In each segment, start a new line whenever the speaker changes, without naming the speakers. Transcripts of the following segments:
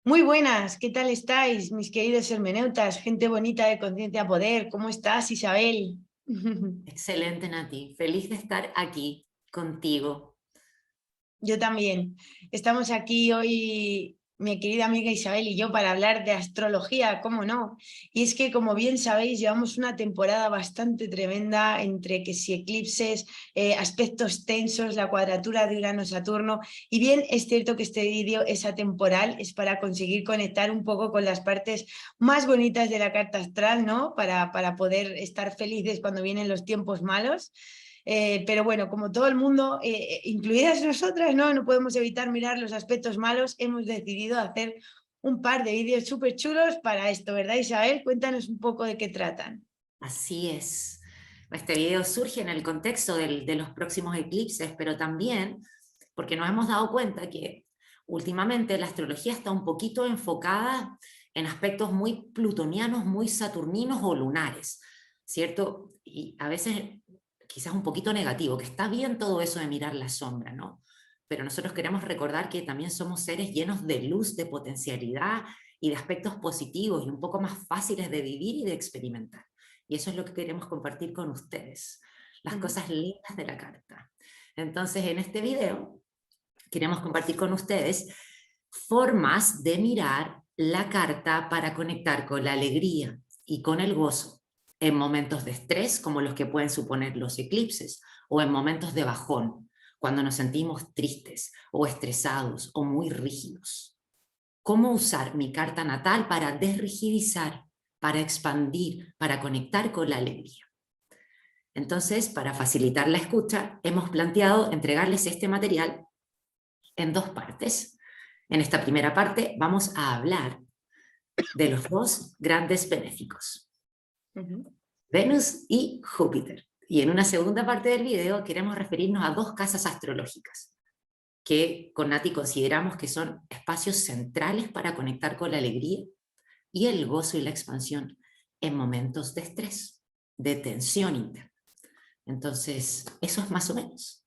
Muy buenas, ¿qué tal estáis, mis queridos hermeneutas? Gente bonita de Conciencia Poder, ¿cómo estás, Isabel?
Excelente, Nati. Feliz de estar aquí contigo.
Yo también. Estamos aquí hoy, mi querida amiga Isabel y yo, para hablar de astrología, ¿cómo no? Y es que, como bien sabéis, llevamos una temporada bastante tremenda entre que si eclipses, aspectos tensos, la cuadratura de Urano-Saturno. Y bien, es cierto que este vídeo es atemporal, es para conseguir conectar un poco con las partes más bonitas de la carta astral, ¿no? Para poder estar felices cuando vienen los tiempos malos. Pero bueno, como todo el mundo, incluidas nosotras, ¿no? No podemos evitar mirar los aspectos malos. Hemos decidido hacer un par de vídeos súper chulos para esto, ¿verdad, Isabel? Cuéntanos un poco de qué tratan.
Así es. Este video surge en el contexto de los próximos eclipses, pero también porque nos hemos dado cuenta que últimamente la astrología está un poquito enfocada en aspectos muy plutonianos, muy saturninos o lunares, ¿cierto? Y a veces quizás un poquito negativo, que está bien todo eso de mirar la sombra, ¿no? Pero nosotros queremos recordar que también somos seres llenos de luz, de potencialidad y de aspectos positivos y un poco más fáciles de vivir y de experimentar. Y eso es lo que queremos compartir con ustedes, las
Ujú.
cosas lindas de la carta. Entonces, en este video queremos compartir con ustedes formas de mirar la carta para conectar con la alegría y con el gozo en momentos de estrés, como los que pueden suponer los eclipses, o en momentos de bajón, cuando nos sentimos tristes o estresados o muy rígidos. ¿Cómo usar mi carta natal para desrigidizar, para expandir, para conectar con la alegría? Entonces, para facilitar la escucha, hemos planteado entregarles este material en dos partes. En esta primera parte vamos a hablar de los dos grandes benéficos,
Ujú.
Venus y Júpiter. Y en una segunda parte del video queremos referirnos a dos casas astrológicas que con Nati consideramos que son espacios centrales para conectar con la alegría y el gozo y la expansión en momentos de estrés, de tensión interna. Entonces, eso es más o menos.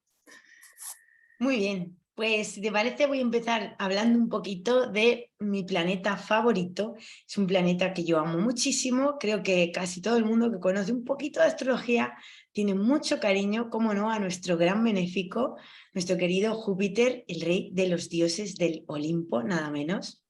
Muy bien, pues si te parece voy a empezar hablando un poquito de mi planeta favorito. Es un planeta que yo amo muchísimo, creo que casi todo el mundo que conoce un poquito de astrología tiene mucho cariño, como no, a nuestro gran benéfico, nuestro querido Júpiter, el rey de los dioses del Olimpo, nada menos.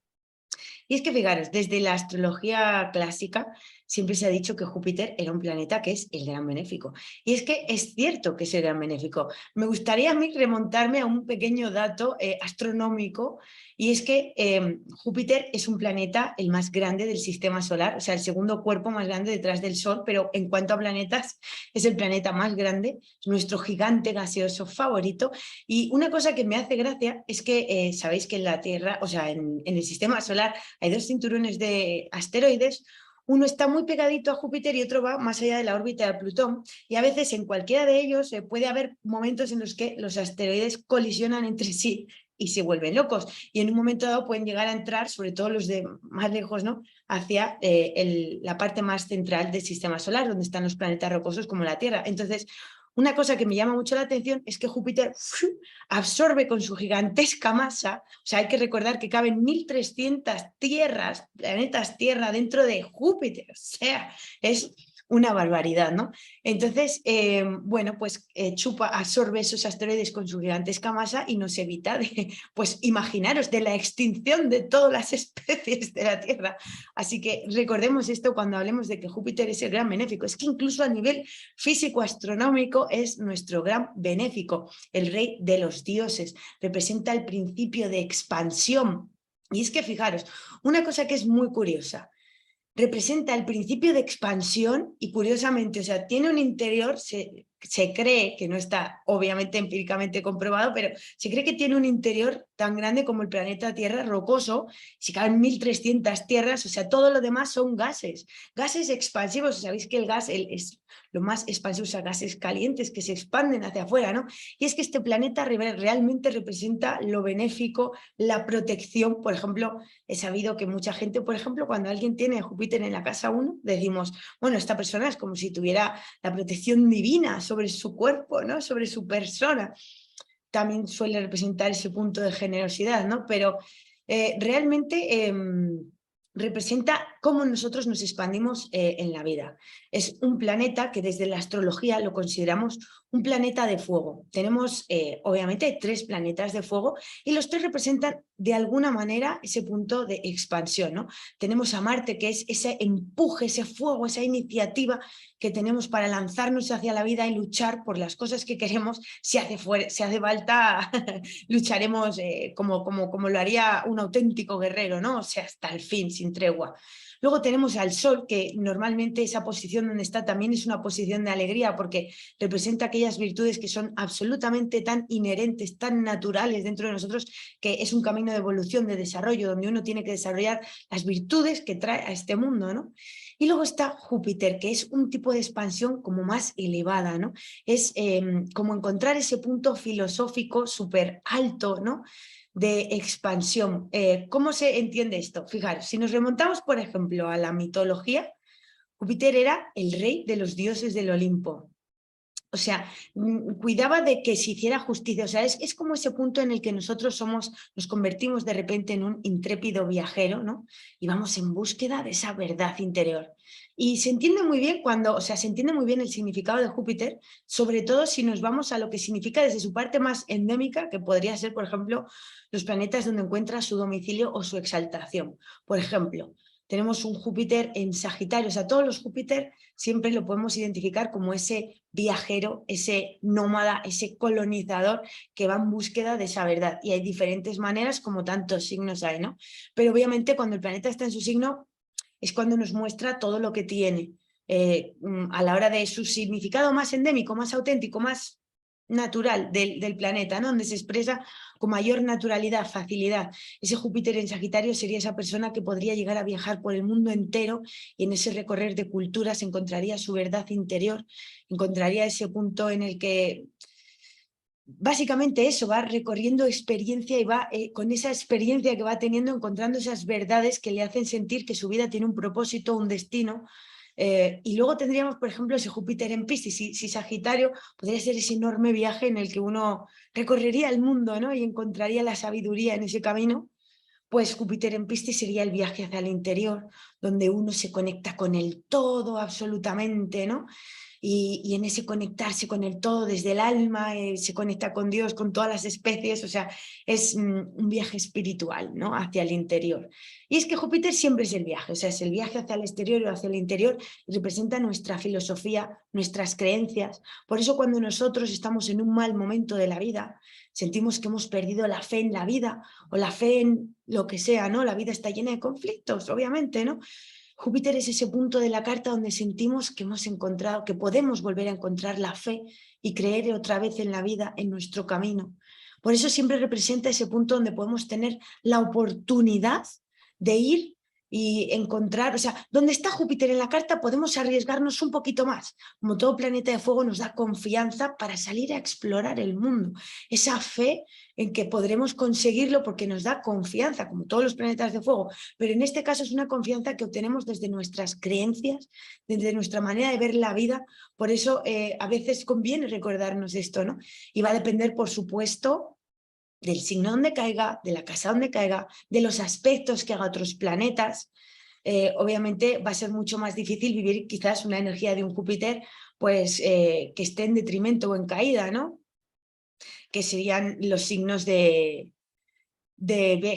Y es que fijaros, desde la astrología clásica siempre se ha dicho que Júpiter era un planeta que es el gran benéfico. Y es que es cierto que es el gran benéfico. Me gustaría a mí remontarme a un pequeño dato astronómico, y es que Júpiter es un planeta el más grande del sistema solar, o sea, el segundo cuerpo más grande detrás del Sol, pero en cuanto a planetas es el planeta más grande, es nuestro gigante gaseoso favorito. Y una cosa que me hace gracia es que sabéis que en la Tierra, o sea, en el sistema solar, hay dos cinturones de asteroides. Uno está muy pegadito a Júpiter y otro va más allá de la órbita de Plutón. Y a veces en cualquiera de ellos puede haber momentos en los que los asteroides colisionan entre sí y se vuelven locos. Y en un momento dado pueden llegar a entrar, sobre todo los de más lejos, ¿no? Hacia la parte más central del sistema solar, donde están los planetas rocosos como la Tierra. Entonces, una cosa que me llama mucho la atención es que Júpiter absorbe con su gigantesca masa, o sea, hay que recordar que caben 1.300 tierras, planetas Tierra dentro de Júpiter, o sea, es una barbaridad, ¿no? Entonces, bueno, pues chupa, absorbe esos asteroides con su gigantesca masa y nos evita de, pues imaginaros, de la extinción de todas las especies de la Tierra. Así que recordemos esto cuando hablemos de que Júpiter es el gran benéfico. Es que incluso a nivel físico astronómico es nuestro gran benéfico, el rey de los dioses, representa el principio de expansión. Y es que fijaros, una cosa que es muy curiosa, representa el principio de expansión y curiosamente, o sea, tiene un interior, se cree, que no está obviamente empíricamente comprobado, pero se cree que tiene un interior tan grande como el planeta Tierra, rocoso, si caben 1.300 tierras, o sea, todo lo demás son gases, gases expansivos. Sabéis que el gas es lo más expansivo, o sea, gases calientes que se expanden hacia afuera, ¿no? Y es que este planeta realmente representa lo benéfico, la protección. Por ejemplo, he sabido que mucha gente, por ejemplo, cuando alguien tiene Júpiter en la casa 1, decimos, bueno, esta persona es como si tuviera la protección divina sobre su cuerpo, ¿no? Sobre su persona. También suele representar ese punto de generosidad, ¿no? Pero realmente representa cómo nosotros nos expandimos en la vida. Es un planeta que desde la astrología lo consideramos un planeta de fuego. Tenemos, obviamente, 3 planetas de fuego y los 3 representan de alguna manera ese punto de expansión, ¿no? Tenemos a Marte, que es ese empuje, ese fuego, esa iniciativa que tenemos para lanzarnos hacia la vida y luchar por las cosas que queremos. Si hace falta, lucharemos como lo haría un auténtico guerrero, ¿no? O sea, hasta el fin, sin tregua. Luego tenemos al Sol, que normalmente esa posición donde está también es una posición de alegría, porque representa aquellas virtudes que son absolutamente tan inherentes, tan naturales dentro de nosotros, que es un camino de evolución, de desarrollo, donde uno tiene que desarrollar las virtudes que trae a este mundo, ¿no? Y luego está Júpiter, que es un tipo de expansión como más elevada, ¿no? Es como encontrar ese punto filosófico súper alto, ¿no? De expansión. ¿Cómo se entiende esto? Fijaros, si nos remontamos, por ejemplo, a la mitología, Júpiter era el rey de los dioses del Olimpo. O sea, cuidaba de que se hiciera justicia. O sea, es como ese punto en el que nosotros nos convertimos de repente en un intrépido viajero, ¿no? Y vamos en búsqueda de esa verdad interior. Y se entiende muy bien se entiende muy bien el significado de Júpiter, sobre todo si nos vamos a lo que significa desde su parte más endémica, que podría ser, por ejemplo, los planetas donde encuentra su domicilio o su exaltación. Por ejemplo, tenemos un Júpiter en Sagitario. O sea, todos los Júpiter siempre lo podemos identificar como ese viajero, ese nómada, ese colonizador que va en búsqueda de esa verdad. Y hay diferentes maneras, como tantos signos hay, ¿no? Pero obviamente cuando el planeta está en su signo es cuando nos muestra todo lo que tiene. A la hora de su significado más endémico, más auténtico, más natural del planeta, ¿no? Donde se expresa con mayor naturalidad, facilidad. Ese Júpiter en Sagitario sería esa persona que podría llegar a viajar por el mundo entero y en ese recorrer de culturas encontraría su verdad interior, encontraría ese punto en el que básicamente eso, va recorriendo experiencia y va con esa experiencia que va teniendo, encontrando esas verdades que le hacen sentir que su vida tiene un propósito, un destino. Y luego tendríamos, por ejemplo, ese Júpiter en Piscis. Si Sagitario podría ser ese enorme viaje en el que uno recorrería el mundo, ¿no? Y encontraría la sabiduría en ese camino, pues Júpiter en Piscis sería el viaje hacia el interior, donde uno se conecta con el todo absolutamente, ¿no? Y en ese conectarse con el todo desde el alma, se conecta con Dios, con todas las especies. O sea, es un viaje espiritual, ¿no? Hacia el interior. Y es que Júpiter siempre es el viaje, o sea, es el viaje hacia el exterior o hacia el interior, y representa nuestra filosofía, nuestras creencias. Por eso cuando nosotros estamos en un mal momento de la vida, sentimos que hemos perdido la fe en la vida o la fe en lo que sea, ¿no? La vida está llena de conflictos, obviamente, ¿no? Júpiter es ese punto de la carta donde sentimos que hemos encontrado, que podemos volver a encontrar la fe y creer otra vez en la vida, en nuestro camino. Por eso siempre representa ese punto donde podemos tener la oportunidad de ir y encontrar, o sea, donde está Júpiter en la carta podemos arriesgarnos un poquito más. Como todo planeta de fuego nos da confianza para salir a explorar el mundo. Esa fe en que podremos conseguirlo porque nos da confianza, como todos los planetas de fuego, pero en este caso es una confianza que obtenemos desde nuestras creencias, desde nuestra manera de ver la vida. Por eso a veces conviene recordarnos esto, ¿no? Y va a depender, por supuesto, del signo donde caiga, de la casa donde caiga, de los aspectos que haga otros planetas. Obviamente va a ser mucho más difícil vivir quizás una energía de un Júpiter pues que esté en detrimento o en caída, ¿no? Que serían los signos de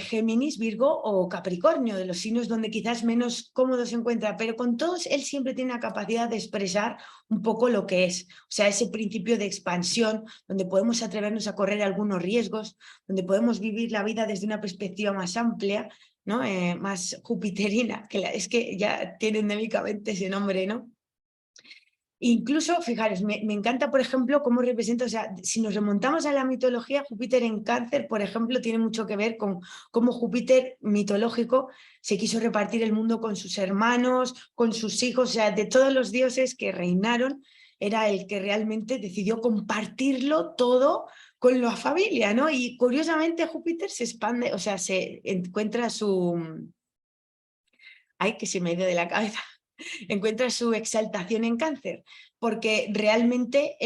Géminis, Virgo o Capricornio, de los signos donde quizás menos cómodo se encuentra, pero con todos él siempre tiene la capacidad de expresar un poco lo que es, o sea, ese principio de expansión, donde podemos atrevernos a correr algunos riesgos, donde podemos vivir la vida desde una perspectiva más amplia, ¿no? Más jupiterina, es que ya tiene endémicamente ese nombre, ¿no? Incluso, fijaros, me encanta, por ejemplo, cómo representa, o sea, si nos remontamos a la mitología, Júpiter en Cáncer, por ejemplo, tiene mucho que ver con cómo Júpiter mitológico se quiso repartir el mundo con sus hermanos, con sus hijos, o sea, de todos los dioses que reinaron, era el que realmente decidió compartirlo todo con la familia, ¿no? Y curiosamente Júpiter se expande, o sea, se encuentra su... Ay, que se me ha ido de la cabeza. encuentra su exaltación en Cáncer, porque realmente,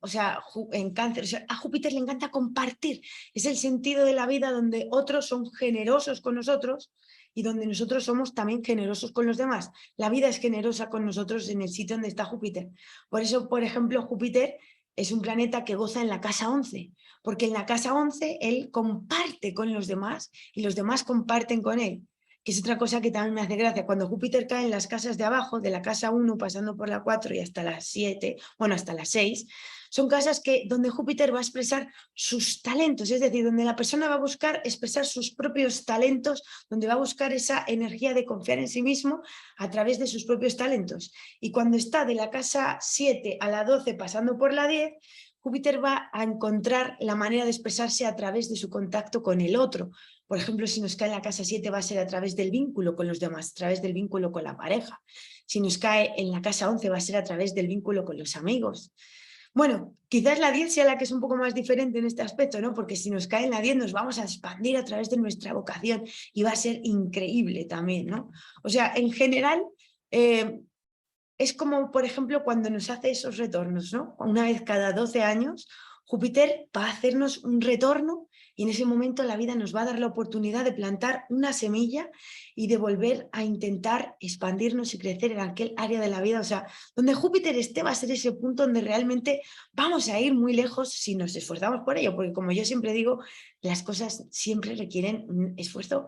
o sea, en Cáncer, o sea, a Júpiter le encanta compartir, es el sentido de la vida donde otros son generosos con nosotros y donde nosotros somos también generosos con los demás. La vida es generosa con nosotros en el sitio donde está Júpiter. Por eso, por ejemplo, Júpiter es un planeta que goza en la casa 11, porque en la casa 11 él comparte con los demás y los demás comparten con él, que es otra cosa que también me hace gracia. Cuando Júpiter cae en las casas de abajo, de la casa 1 pasando por la 4 y hasta la 7, bueno, hasta la 6, son casas donde Júpiter va a expresar sus talentos, es decir, donde la persona va a buscar expresar sus propios talentos, donde va a buscar esa energía de confiar en sí mismo a través de sus propios talentos. Y cuando está de la casa 7 a la 12 pasando por la 10, Júpiter va a encontrar la manera de expresarse a través de su contacto con el otro. Por ejemplo, si nos cae en la casa 7 va a ser a través del vínculo con los demás, a través del vínculo con la pareja. Si nos cae en la casa 11 va a ser a través del vínculo con los amigos. Bueno, quizás la 10 sea la que es un poco más diferente en este aspecto, ¿no? Porque si nos cae en la 10 nos vamos a expandir a través de nuestra vocación y va a ser increíble también, ¿no? O sea, en general, es como, por ejemplo, cuando nos hace esos retornos, ¿no? Una vez cada 12 años, Júpiter va a hacernos un retorno y en ese momento la vida nos va a dar la oportunidad de plantar una semilla y de volver a intentar expandirnos y crecer en aquel área de la vida. O sea, donde Júpiter esté va a ser ese punto donde realmente vamos a ir muy lejos si nos esforzamos por ello, porque como yo siempre digo, las cosas siempre requieren un esfuerzo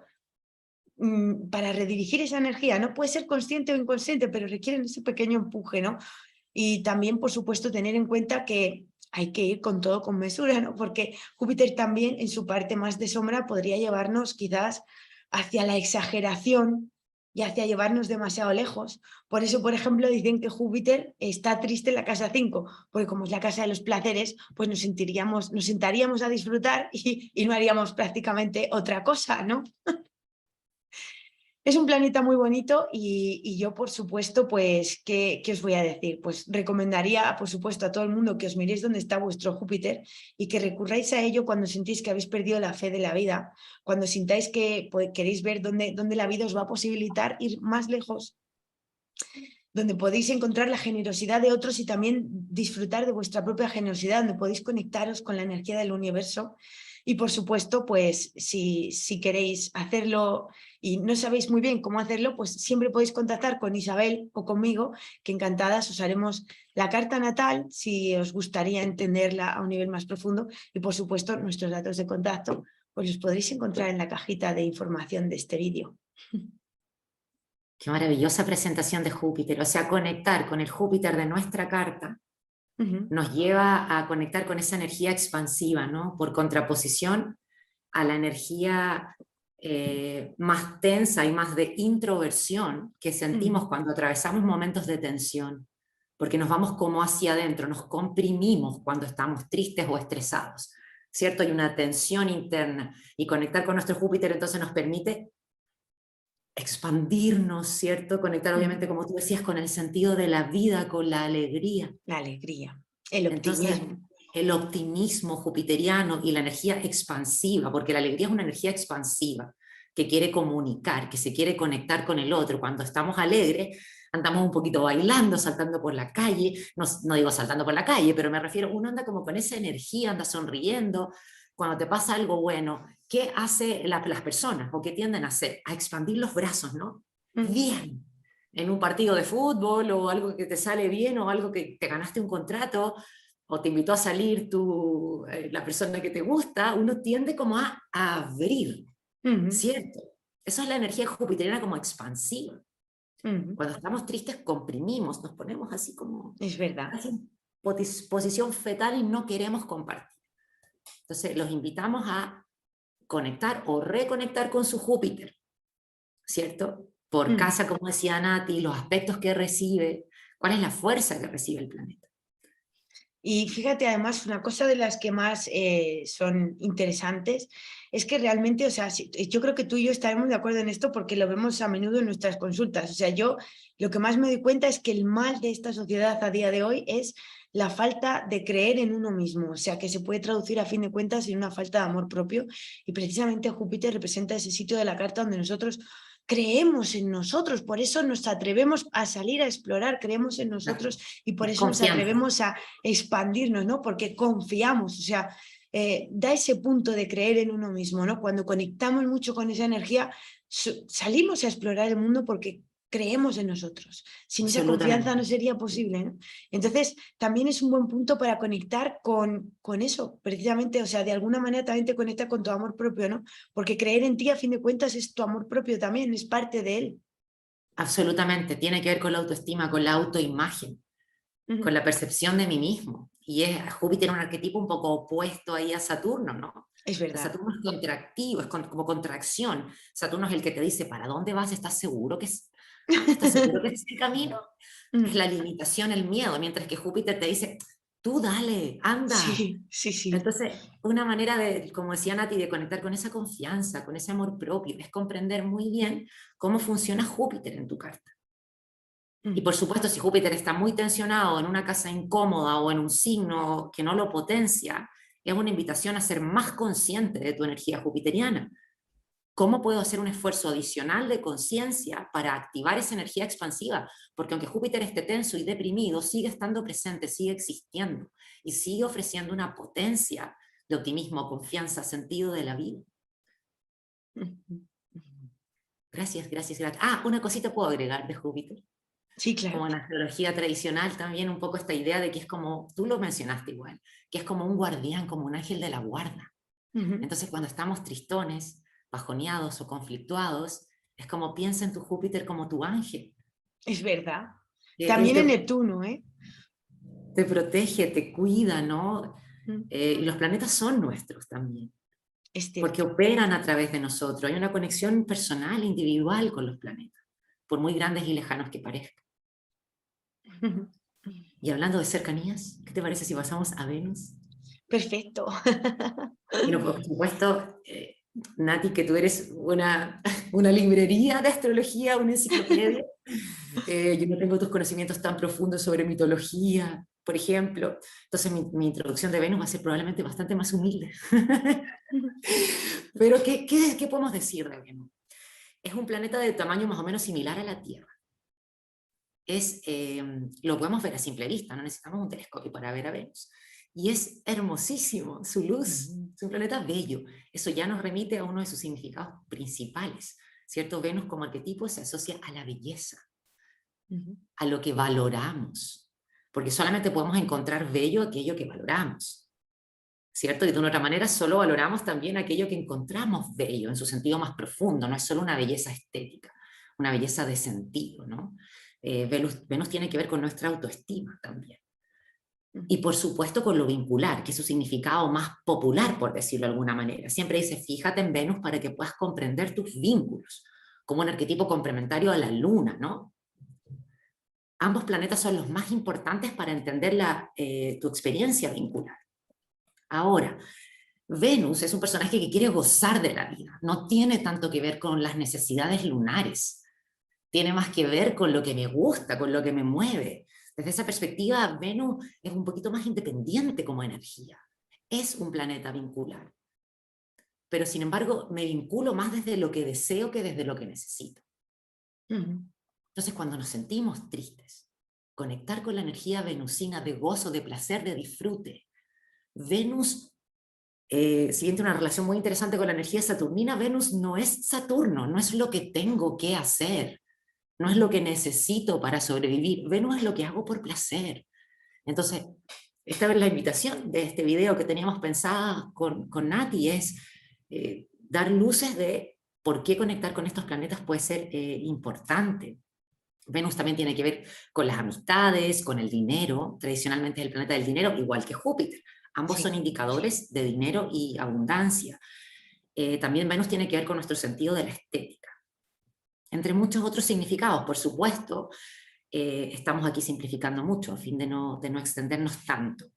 para redirigir esa energía. No puede ser consciente o inconsciente, pero requieren ese pequeño empuje, ¿no? Y también, por supuesto, tener en cuenta que hay que ir con todo con mesura, ¿no? Porque Júpiter también en su parte más de sombra podría llevarnos quizás hacia la exageración y hacia llevarnos demasiado lejos. Por eso, por ejemplo, dicen que Júpiter está triste en la casa 5, porque como es la casa de los placeres, pues nos sentaríamos a disfrutar y no haríamos prácticamente otra cosa, ¿no? Es un planeta muy bonito y yo, por supuesto, pues, ¿qué os voy a decir? Pues recomendaría, por supuesto, a todo el mundo que os miréis dónde está vuestro Júpiter y que recurráis a ello cuando sentís que habéis perdido la fe de la vida, cuando sintáis que queréis ver dónde la vida os va a posibilitar ir más lejos, donde podéis encontrar la generosidad de otros y también disfrutar de vuestra propia generosidad, donde podéis conectaros con la energía del universo. Y por supuesto, pues si queréis hacerlo y no sabéis muy bien cómo hacerlo, pues siempre podéis contactar con Isabel o conmigo, que encantadas os haremos la carta natal si os gustaría entenderla a un nivel más profundo. Y por supuesto, nuestros datos de contacto, pues los podréis encontrar en la cajita de información de este vídeo.
Qué maravillosa presentación de Júpiter. O sea, conectar con el Júpiter de nuestra carta nos lleva a conectar con esa energía expansiva, ¿no? Por contraposición a la energía más tensa y más de introversión que sentimos cuando atravesamos momentos de tensión, porque nos vamos como hacia adentro, nos comprimimos cuando estamos tristes o estresados, ¿cierto? Hay una tensión interna y conectar con nuestro Júpiter entonces nos permite expandirnos, ¿cierto? Conectar obviamente, como tú decías, con el sentido de la vida, con la alegría.
La alegría, el
Entonces,
optimismo.
el optimismo jupiteriano y la energía expansiva, porque la alegría es una energía expansiva que quiere comunicar, que se quiere conectar con el otro. Cuando estamos alegres, andamos un poquito bailando, saltando por la calle, no digo saltando por la calle, pero me refiero, uno anda como con esa energía, anda sonriendo. Cuando te pasa algo bueno, ¿qué hacen las personas o qué tienden a hacer? A expandir los brazos, ¿no? Bien, en un partido de fútbol o algo que te sale bien o algo que te ganaste un contrato o te invitó a salir la persona que te gusta, uno tiende como a abrir, ¿cierto? Eso es la energía jupiteriana como expansiva. Cuando estamos tristes comprimimos, nos ponemos así como
Es verdad.
casi en posición fetal y no queremos compartir. Entonces los invitamos a conectar o reconectar con su Júpiter, ¿cierto? Por casa, como decía Nati, los aspectos que recibe, cuál es la fuerza que recibe el planeta.
Y fíjate, además, una cosa de las que más son interesantes es que realmente, o sea, yo creo que tú y yo estaremos de acuerdo en esto porque lo vemos a menudo en nuestras consultas. O sea, yo lo que más me doy cuenta es que el mal de esta sociedad a día de hoy es la falta de creer en uno mismo, o sea, que se puede traducir a fin de cuentas en una falta de amor propio y precisamente Júpiter representa ese sitio de la carta donde nosotros creemos en nosotros, por eso nos atrevemos a salir a explorar, creemos en nosotros y por eso nos atrevemos a expandirnos, ¿no? Porque confiamos, o sea, da ese punto de creer en uno mismo, ¿no? Cuando conectamos mucho con esa energía, salimos a explorar el mundo porque creemos en nosotros. Sin esa confianza no sería posible, ¿no? Entonces, también es un buen punto para conectar con eso, precisamente, o sea, de alguna manera también te conecta con tu amor propio, ¿no? Porque creer en ti, a fin de cuentas, es tu amor propio también, es parte de él.
Absolutamente, tiene que ver con la autoestima, con la autoimagen, con la percepción de mí mismo. Y es Júpiter un arquetipo un poco opuesto ahí a Saturno, ¿no?
Es verdad.
Saturno es contractivo, es como contracción. Saturno es el que te dice, ¿para dónde vas? ¿Estás seguro que ¿estás seguro que es el camino? Es la limitación, el miedo, mientras que Júpiter te dice, tú dale, anda.
Sí, sí, sí.
Entonces, una manera de, como decía Nati, de conectar con esa confianza, con ese amor propio, es comprender muy bien cómo funciona Júpiter en tu carta. Y por supuesto, si Júpiter está muy tensionado en una casa incómoda o en un signo que no lo potencia, es una invitación a ser más consciente de tu energía jupiteriana. ¿Cómo puedo hacer un esfuerzo adicional de conciencia para activar esa energía expansiva? Porque aunque Júpiter esté tenso y deprimido, sigue estando presente, sigue existiendo y sigue ofreciendo una potencia de optimismo, confianza, sentido de la vida. Gracias, gracias, gracias. Ah, una cosita puedo agregar de Júpiter.
Sí, claro.
Como en la astrología tradicional también un poco esta idea de que es como, tú lo mencionaste igual, que es como un guardián, como un ángel de la guarda. Entonces cuando estamos tristones, bajoneados o conflictuados, es como piensa en tu Júpiter como tu ángel.
Es verdad. También en Neptuno, ¿eh?
Te protege, te cuida, ¿no? Y los planetas son nuestros también. Porque operan a través de nosotros. Hay una conexión personal, individual con los planetas, por muy grandes y lejanos que parezcan. Y hablando de cercanías, ¿qué te parece si pasamos a Venus?
Perfecto.
Bueno, por supuesto, Nati, que tú eres una librería de astrología, una enciclopedia. Yo no tengo tus conocimientos tan profundos sobre mitología, por ejemplo. Entonces mi introducción de Venus va a ser probablemente bastante más humilde. Pero ¿qué podemos decir de Venus? Es un planeta de tamaño más o menos similar a la Tierra. Lo podemos ver a simple vista, no necesitamos un telescopio para ver a Venus. Y es hermosísimo, su luz, es un planeta bello. Eso ya nos remite a uno de sus significados principales, ¿cierto? Venus como arquetipo se asocia a la belleza, a lo que valoramos, porque solamente podemos encontrar bello aquello que valoramos, ¿cierto? Y de una otra manera solo valoramos también aquello que encontramos bello en su sentido más profundo, no es solo una belleza estética, una belleza de sentido, ¿no? Venus tiene que ver con nuestra autoestima también. Y por supuesto con lo vincular, que es su significado más popular, por decirlo de alguna manera. Siempre dice, fíjate en Venus para que puedas comprender tus vínculos, como un arquetipo complementario a la Luna, ¿no? Ambos planetas son los más importantes para entender tu experiencia vincular. Ahora, Venus es un personaje que quiere gozar de la vida, no tiene tanto que ver con las necesidades lunares, tiene más que ver con lo que me gusta, con lo que me mueve. Desde esa perspectiva, Venus es un poquito más independiente como energía. Es un planeta vincular. Pero sin embargo, me vinculo más desde lo que deseo que desde lo que necesito. Entonces, cuando nos sentimos tristes, conectar con la energía venusina de gozo, de placer, de disfrute. Venus, siguiente una relación muy interesante con la energía saturnina, Venus no es Saturno, no es lo que tengo que hacer. No es lo que necesito para sobrevivir. Venus es lo que hago por placer. Entonces, esta vez la invitación de este video que teníamos pensada con Nati es dar luces de por qué conectar con estos planetas puede ser importante. Venus también tiene que ver con las amistades, con el dinero. Tradicionalmente es el planeta del dinero, igual que Júpiter. Ambos son indicadores de dinero y abundancia. También Venus tiene que ver con nuestro sentido de la estética. Entre muchos otros significados, por supuesto, estamos aquí simplificando mucho a fin de no extendernos tanto.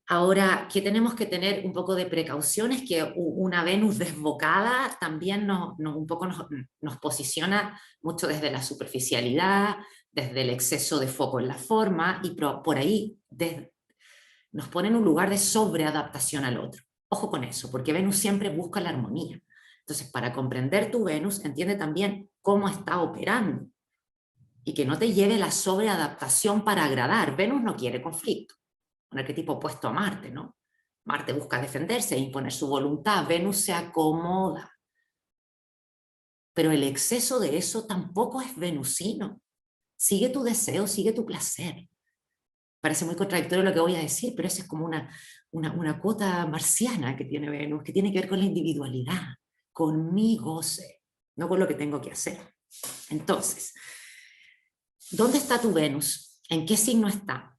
Ahora, ¿qué tenemos que tener un poco de precaución? Es que una Venus desbocada también un poco nos posiciona mucho desde la superficialidad, desde el exceso de foco en la forma, y por ahí nos pone en un lugar de sobreadaptación al otro. Ojo con eso, porque Venus siempre busca la armonía. Entonces, para comprender tu Venus, entiende también cómo está operando y que no te lleve la sobreadaptación para agradar. Venus no quiere conflicto, un arquetipo opuesto a Marte, ¿no? Marte busca defenderse e imponer su voluntad, Venus se acomoda. Pero el exceso de eso tampoco es venusino. Sigue tu deseo, sigue tu placer. Parece muy contradictorio lo que voy a decir, pero esa es como una cuota marciana que tiene Venus, que tiene que ver con la individualidad, con mi goce, no con lo que tengo que hacer. Entonces, ¿dónde está tu Venus? ¿En qué signo está?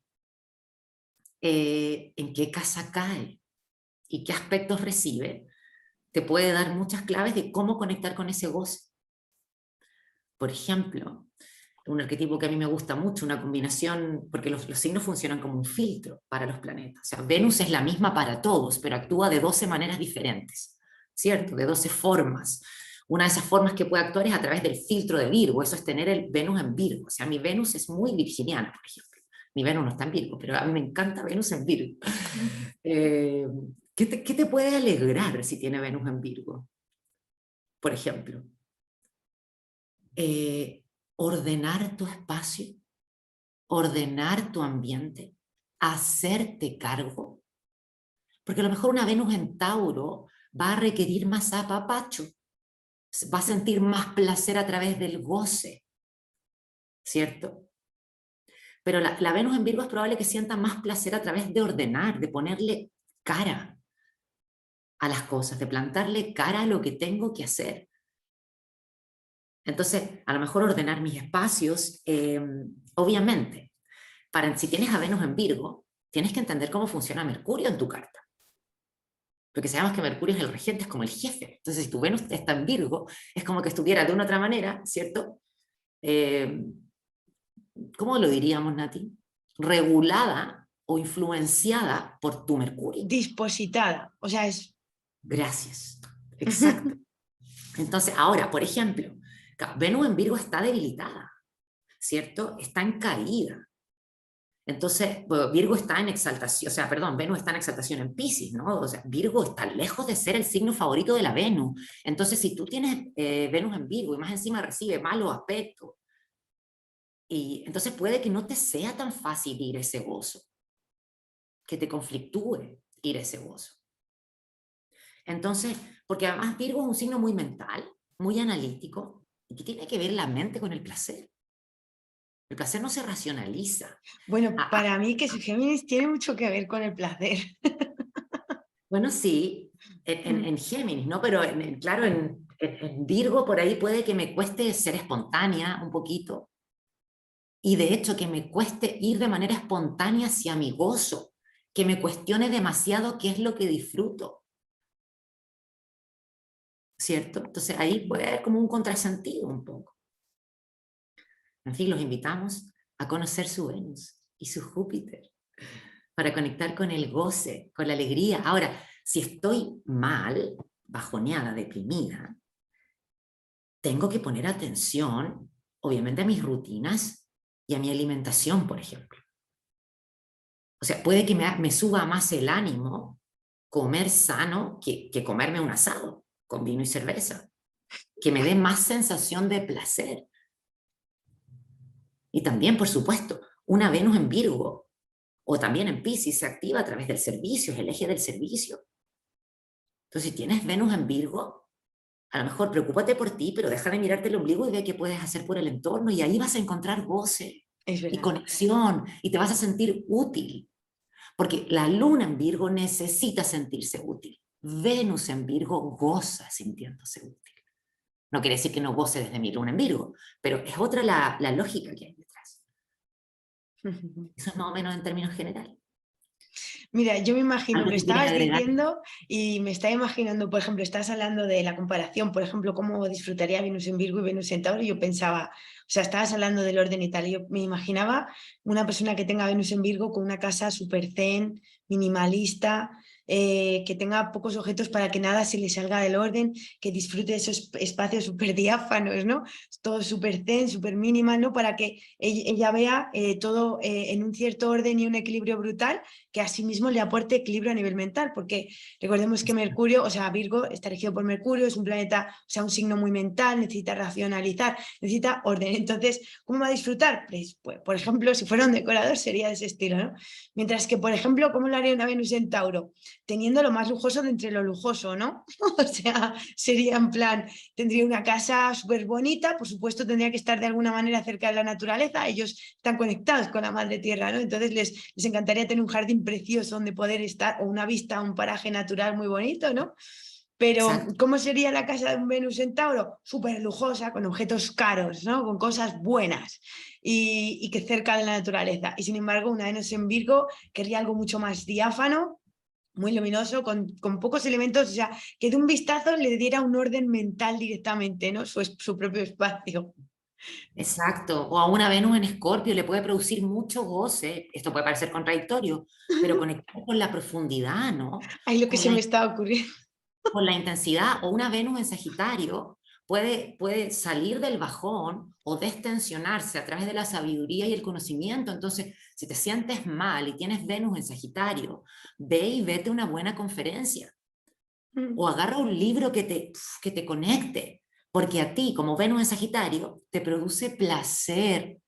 ¿En qué casa cae? ¿Y qué aspectos recibe? Te puede dar muchas claves de cómo conectar con ese goce. Por ejemplo, un arquetipo que a mí me gusta mucho, una combinación, porque los signos funcionan como un filtro para los planetas. O sea, Venus es la misma para todos, pero actúa de 12 maneras diferentes, ¿cierto? De 12 formas. Una de esas formas que puede actuar es a través del filtro de Virgo, eso es tener el Venus en Virgo. O sea, mi Venus es muy virginiana, por ejemplo. Mi Venus no está en Virgo, pero a mí me encanta Venus en Virgo. ¿Qué te puede alegrar si tiene Venus en Virgo? Por ejemplo, ordenar tu espacio, ordenar tu ambiente, hacerte cargo. Porque a lo mejor una Venus en Tauro va a requerir más apapacho, va a sentir más placer a través del goce, ¿cierto? Pero la Venus en Virgo es probable que sienta más placer a través de ordenar, de ponerle cara a las cosas, de plantarle cara a lo que tengo que hacer. Entonces, a lo mejor ordenar mis espacios, obviamente, si tienes a Venus en Virgo, tienes que entender cómo funciona Mercurio en tu carta. Porque sabemos que Mercurio es el regente, es como el jefe. Entonces, si tu Venus está en Virgo, es como que estuviera de una otra manera, ¿cierto? ¿Cómo lo diríamos, Nati? Regulada o influenciada por tu Mercurio.
Dispositada, o sea, es...
Gracias. Exacto. Entonces, ahora, por ejemplo, Venus en Virgo está debilitada, ¿cierto? Está en caída. Entonces, bueno, Virgo está en exaltación, o sea, perdón, Venus está en exaltación en Piscis, ¿no? O sea, Virgo está lejos de ser el signo favorito de la Venus. Entonces, si tú tienes Venus en Virgo y más encima recibe malos aspectos, y entonces puede que no te sea tan fácil ir a ese gozo, que te conflictúe ir a ese gozo. Entonces, porque además Virgo es un signo muy mental, muy analítico, y que tiene que ver la mente con el placer. El placer no se racionaliza.
Bueno, para mí que soy Géminis tiene mucho que ver con el placer.
Bueno, sí, en Géminis, ¿no? Pero claro, en Virgo por ahí puede que me cueste ser espontánea un poquito. Y de hecho que me cueste ir de manera espontánea hacia mi gozo, que me cuestione demasiado qué es lo que disfruto. ¿Cierto? Entonces ahí puede haber como un contrasentido un poco. En fin, los invitamos a conocer su Venus y su Júpiter para conectar con el goce, con la alegría. Ahora, si estoy mal, bajoneada, deprimida, tengo que poner atención, obviamente, a mis rutinas y a mi alimentación, por ejemplo. O sea, puede que me suba más el ánimo comer sano que comerme un asado con vino y cerveza, que me dé más sensación de placer. Y también, por supuesto, una Venus en Virgo o también en Piscis se activa a través del servicio, es el eje del servicio. Entonces, si tienes Venus en Virgo, a lo mejor preocúpate por ti, pero deja de mirarte el ombligo y ve qué puedes hacer por el entorno y ahí vas a encontrar goce y conexión y te vas a sentir útil. Porque la luna en Virgo necesita sentirse útil. Venus en Virgo goza sintiéndose útil. No quiere decir que no goce desde mi luna en Virgo, pero es otra la lógica que hay detrás. Eso es más o menos en términos generales.
Mira, yo me imagino que estabas
agregar?
diciendo y me estaba imaginando, por ejemplo, estás hablando de la comparación, por ejemplo, cómo disfrutaría Venus en Virgo y Venus en Tauro, y yo pensaba, o sea, estabas hablando del orden y tal, y yo me imaginaba una persona que tenga Venus en Virgo con una casa súper zen, minimalista, que tenga pocos objetos para que nada se le salga del orden, que disfrute de esos espacios súper diáfanos, ¿no? Todo súper zen, súper minimal, ¿no? Para que ella vea todo en un cierto orden y un equilibrio brutal, que asimismo le aporte equilibrio a nivel mental, porque recordemos que Mercurio, o sea, Virgo está regido por Mercurio, es un planeta, o sea, un signo muy mental, necesita racionalizar, necesita orden. Entonces, ¿cómo va a disfrutar? Pues, por ejemplo, si fuera un decorador sería de ese estilo, ¿no? Mientras que, por ejemplo, ¿cómo lo haría una Venus en Tauro? Teniendo lo más lujoso de entre lo lujoso, ¿no? O sea, sería en plan, tendría una casa súper bonita, por supuesto tendría que estar de alguna manera cerca de la naturaleza, ellos están conectados con la madre tierra, ¿no? Entonces les encantaría tener un jardín precioso donde poder estar, o una vista a un paraje natural muy bonito, ¿no? Pero,
Exacto.
¿cómo sería la casa de un Venus en Tauro? Súper lujosa, con objetos caros, ¿no? Con cosas buenas y que cerca de la naturaleza. Y sin embargo, una Venus en Virgo querría algo mucho más diáfano, muy luminoso, con pocos elementos, o sea, que de un vistazo le diera un orden mental directamente, ¿no? Su propio espacio.
Exacto, o a una Venus en Escorpio le puede producir mucho goce, esto puede parecer contradictorio, pero conectar con la profundidad, ¿no?
Ahí lo que
Con
se
la,
me está ocurriendo.
con la intensidad, o una Venus en Sagitario puede salir del bajón o destensionarse a través de la sabiduría y el conocimiento. Entonces, si te sientes mal y tienes Venus en Sagitario, ve y vete a una buena conferencia, o agarra un libro que te conecte, porque a ti, como Venus en Sagitario, te produce placer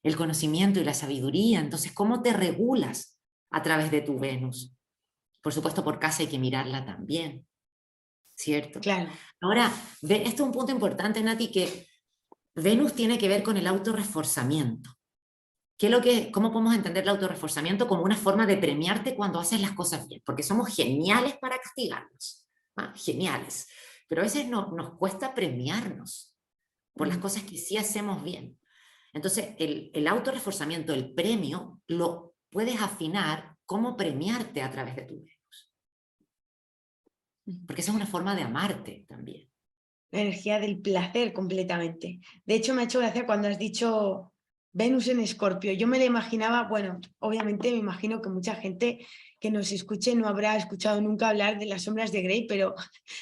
el conocimiento y la sabiduría. Entonces, ¿cómo te regulas a través de tu Venus? Por supuesto, por casa hay que mirarla también, ¿cierto?
Claro.
Ahora, esto es un punto importante, Nati, que Venus tiene que ver con el autorreforzamiento. ¿Cómo podemos entender el autorreforzamiento como una forma de premiarte cuando haces las cosas bien? Porque somos geniales para castigarnos, ¿ah? Geniales. Pero a veces nos cuesta premiarnos por las cosas que sí hacemos bien. Entonces, el autorreforzamiento, el premio, lo puedes afinar cómo premiarte a través de tu vida. Porque esa es una forma de amarte también.
La energía del placer completamente. De hecho, me ha hecho gracia cuando has dicho Venus en Escorpio. Yo me la imaginaba, bueno, obviamente me imagino que mucha gente que nos escuche no habrá escuchado nunca hablar de las sombras de Grey, pero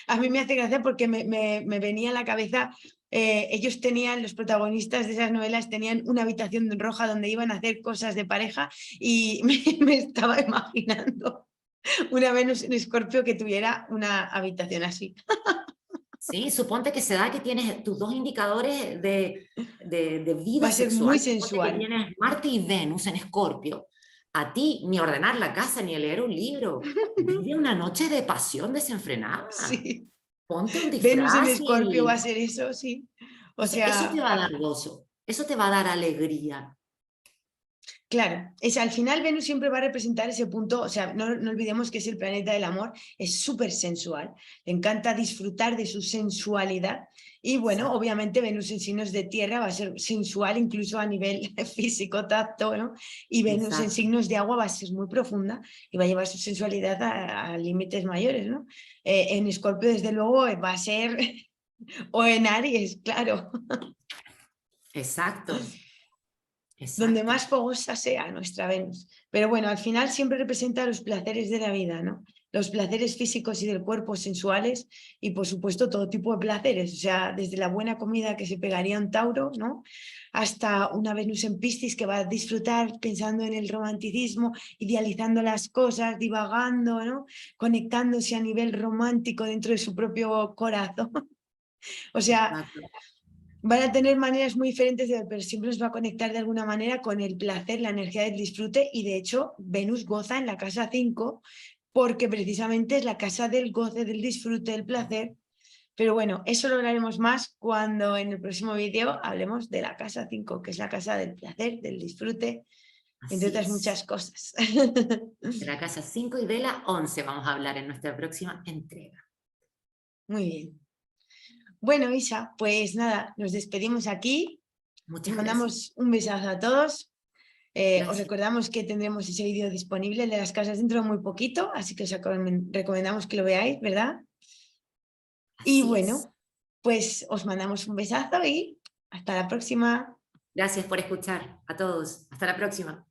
a mí me hace gracia porque me venía a la cabeza, ellos tenían, los protagonistas de esas novelas tenían una habitación roja donde iban a hacer cosas de pareja y me estaba imaginando una Venus en Escorpio que tuviera una habitación así.
Sí, suponte que se da que tienes tus dos indicadores de
Va
vida
a ser muy
sexual, suponte que
sensual.
tienes Marte y Venus en Escorpio. A ti ni ordenar la casa ni leer un libro. Vive una noche de pasión desenfrenada.
Sí.
Ponte un
Venus en
disfraz
Escorpio va a
y
ser eso, sí. O
eso te
sea,
va a dar gozo, eso te va a dar alegría.
claro, al final Venus siempre va a representar ese punto, o sea, no olvidemos que es el planeta del amor, es súper sensual, le encanta disfrutar de su sensualidad y bueno,
Exacto,
obviamente Venus en signos de tierra va a ser sensual incluso a nivel físico, tacto, ¿no? Y Venus en
exacto.
signos de agua va a ser muy profunda y va a llevar su sensualidad a límites mayores, ¿no? En Escorpio desde luego va a ser, o en Aries, claro.
Exacto,
Donde
exacto.
más fogosa sea nuestra Venus. Pero bueno, al final siempre representa los placeres de la vida, ¿no? Los placeres físicos y del cuerpo sensuales y por supuesto todo tipo de placeres, o sea, desde la buena comida que se pegaría un Tauro, ¿no? Hasta una Venus en Piscis que va a disfrutar pensando en el romanticismo, idealizando las cosas, divagando, ¿no? Conectándose a nivel romántico dentro de su propio corazón. O sea,
Exacto.
van a tener maneras muy diferentes de ver, pero siempre nos va a conectar de alguna manera con el placer, la energía del disfrute y de hecho Venus goza en la casa 5 porque precisamente es la casa del goce, del disfrute, del placer. Pero bueno, eso lo hablaremos más cuando en el próximo vídeo hablemos de la casa 5 que es la casa del placer, del disfrute, entre
Así
otras
es.
muchas cosas.
De la casa 5 y de la 11 vamos a hablar en nuestra próxima entrega.
Muy bien. Bueno, Isa, pues nada, nos despedimos aquí. Os
Muchas gracias.
mandamos un besazo a todos. Os
Gracias.
recordamos que tendremos ese vídeo disponible, el de las casas, dentro de muy poquito, así que os recomendamos que lo veáis, ¿verdad? Y
Así es.
bueno, pues os mandamos un besazo y hasta la próxima.
Gracias por escuchar a todos. Hasta la próxima.